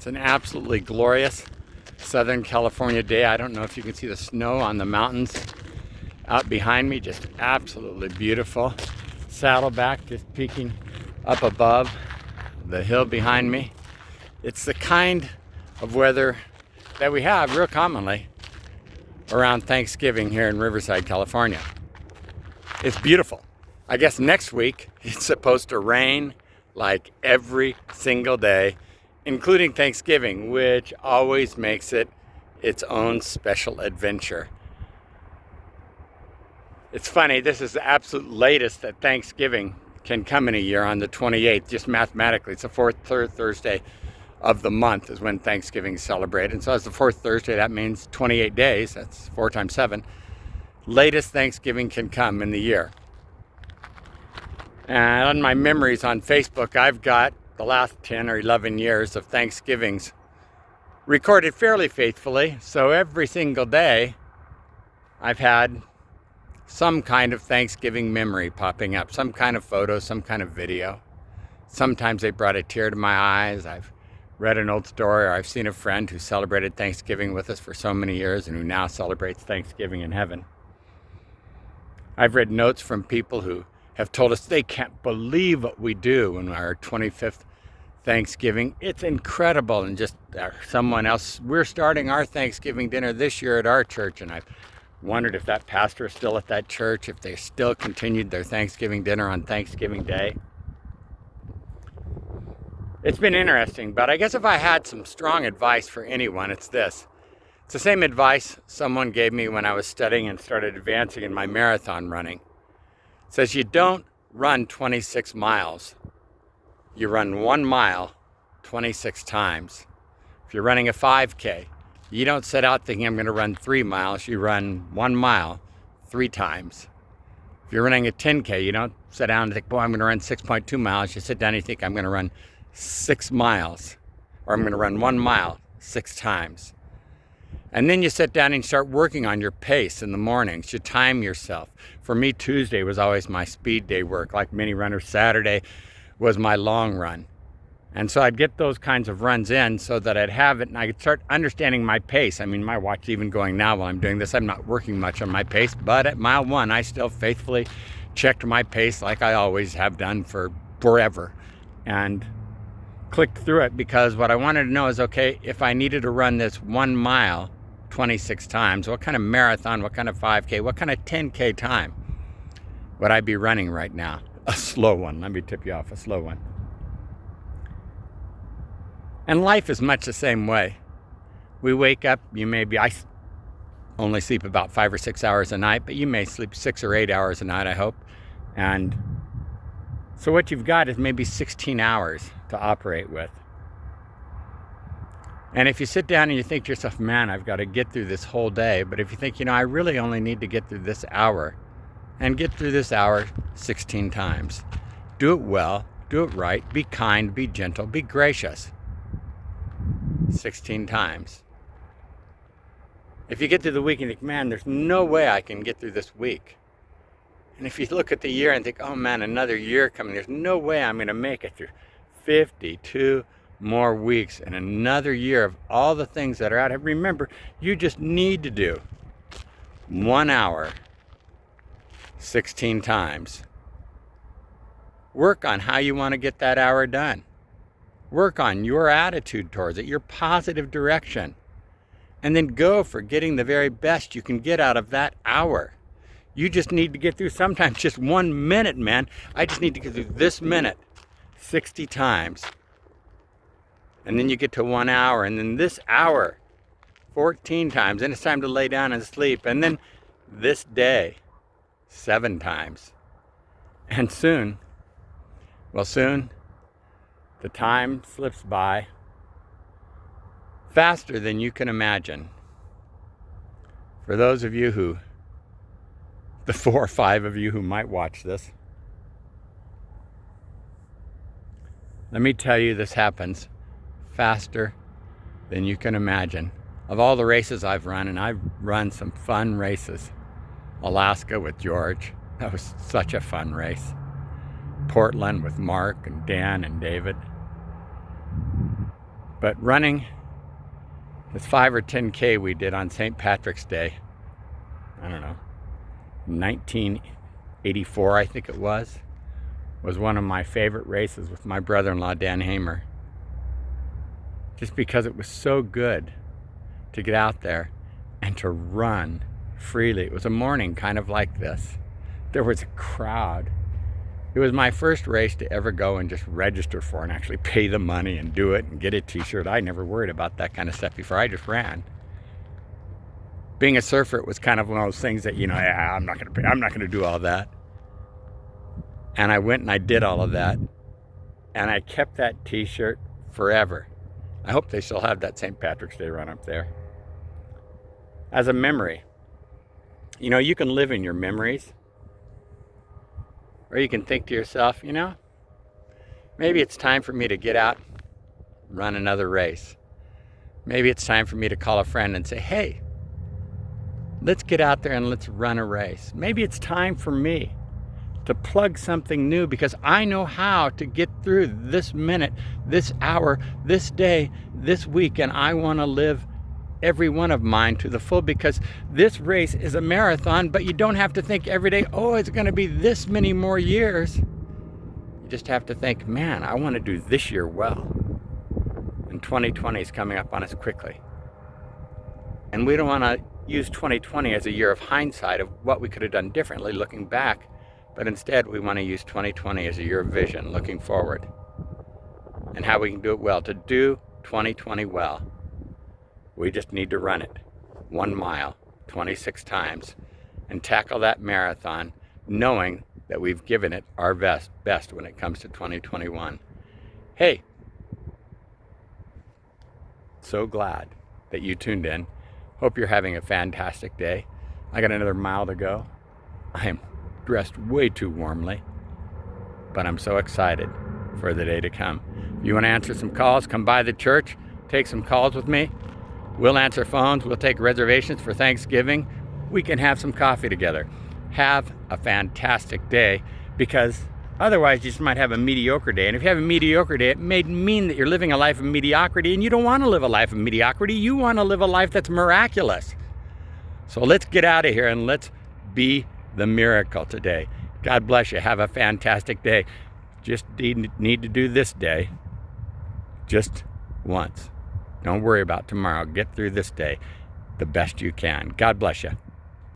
It's an absolutely glorious Southern California day. I don't know if you can see the snow on the mountains out behind me, just absolutely beautiful. Saddleback just peeking up above the hill behind me. It's the kind of weather that we have real commonly around Thanksgiving here in Riverside, California. It's beautiful. I guess next week it's supposed to rain like every single day, including Thanksgiving, which always makes it its own special adventure. It's funny, this is the absolute latest that Thanksgiving can come in a year on the 28th, just mathematically. It's the third Thursday of the month is when Thanksgiving is celebrated. And so as the fourth Thursday, that means 28 days, that's 4 times 7. Latest Thanksgiving can come in the year. And on my memories on Facebook, I've got the last 10 or 11 years of Thanksgivings recorded fairly faithfully. So every single day, I've had some kind of Thanksgiving memory popping up, some kind of photo, some kind of video. Sometimes they brought a tear to my eyes. I've read an old story, or I've seen a friend who celebrated Thanksgiving with us for so many years and who now celebrates Thanksgiving in heaven. I've read notes from people who have told us they can't believe what we do in our 25th Thanksgiving. It's incredible. And just someone else, we're starting our Thanksgiving dinner this year at our church, and I've wondered if that pastor is still at that church, if they still continued their Thanksgiving dinner on Thanksgiving Day. It's been interesting, but I guess if I had some strong advice for anyone, it's this. It's the same advice someone gave me when I was studying and started advancing in my marathon running. It says you don't run 26 miles. You run 1 mile 26 times. If you're running a 5K, you don't set out thinking I'm going to run 3 miles. You run 1 mile 3 times. If you're running a 10K, you don't sit down and think, boy, I'm going to run 6.2 miles. You sit down and you think I'm going to run 6 miles, or I'm going to run 1 mile 6 times. And then you sit down and start working on your pace in the mornings. You time yourself. For me, Tuesday was always my speed day work. Like many runners, Saturday was my long run. And so I'd get those kinds of runs in so that I'd have it and I could start understanding my pace. I mean, my watch is even going now while I'm doing this. I'm not working much on my pace, but at mile 1, I still faithfully checked my pace like I always have done for forever. And clicked through it because what I wanted to know is, okay, if I needed to run this 1 mile 26 times, what kind of marathon, what kind of 5K, what kind of 10K time would I be running right now? A slow one. Let me tip you off, a slow one. And life is much the same way. We wake up, I only sleep about 5 or 6 hours a night, but you may sleep 6 or 8 hours a night, I hope. And so what you've got is maybe 16 hours to operate with. And if you sit down and you think to yourself, man, I've got to get through this whole day. But if you think, I really only need to get through this hour, and get through this hour 16 times. Do it well, do it right, be kind, be gentle, be gracious. 16 times. If you get through the week and think, man, there's no way I can get through this week. And if you look at the year and think, oh man, another year coming, there's no way I'm going to make it through 52 more weeks and another year of all the things that are out. Remember, you just need to do 1 hour 16 times. Work on how you want to get that hour done. Work on your attitude towards it, your positive direction. And then go for getting the very best you can get out of that hour. You just need to get through sometimes just 1 minute, man. I just need to get through this minute 60 times. And then you get to 1 hour, and then this hour 14 times. Then it's time to lay down and sleep. And then this day 7 times. And soon, the time slips by faster than you can imagine. For those of you the 4 or 5 of you who might watch this, let me tell you, this happens faster than you can imagine. Of all the races I've run, and I've run some fun races. Alaska with George, that was such a fun race. Portland with Mark and Dan and David. But running this 5 or 10K we did on St. Patrick's Day, I don't know, 1984 I think it was one of my favorite races with my brother-in-law Dan Hamer. Just because it was so good to get out there and to run freely. It was a morning kind of like this. There was a crowd. It was my first race to ever go and just register for and actually pay the money and do it and get a t-shirt. I never worried about that kind of stuff before. I just ran. Being a surfer, it was kind of one of those things that, I'm not gonna do all that. And I went and I did all of that. And I kept that t-shirt forever. I hope they still have that St. Patrick's Day run up there. As a memory. You can live in your memories. Or you can think to yourself, maybe it's time for me to get out, run another race. Maybe it's time for me to call a friend and say, hey, let's get out there and let's run a race. Maybe it's time for me to plug something new because I know how to get through this minute, this hour, this day, this week, and I want to live every one of mine to the full, because this race is a marathon, but you don't have to think every day, oh, it's going to be this many more years. You just have to think, man, I want to do this year well. And 2020 is coming up on us quickly. And we don't want to use 2020 as a year of hindsight of what we could have done differently looking back, but instead we want to use 2020 as a year of vision looking forward and how we can do it well. To do 2020 well, we just need to run it 1 mile 26 times and tackle that marathon knowing that we've given it our best when it comes to 2021. Hey, so glad that you tuned in. Hope you're having a fantastic day. I got another mile to go. I am dressed way too warmly, but I'm so excited for the day to come. If you want to answer some calls, come by the church, take some calls with me. We'll answer phones. We'll take reservations for Thanksgiving. We can have some coffee together. Have a fantastic day, because otherwise you just might have a mediocre day. And if you have a mediocre day, it may mean that you're living a life of mediocrity, and you don't want to live a life of mediocrity. You want to live a life that's miraculous. So let's get out of here and let's be the miracle today. God bless you. Have a fantastic day. Just need to do this day just once. Don't worry about tomorrow. Get through this day the best you can. God bless you.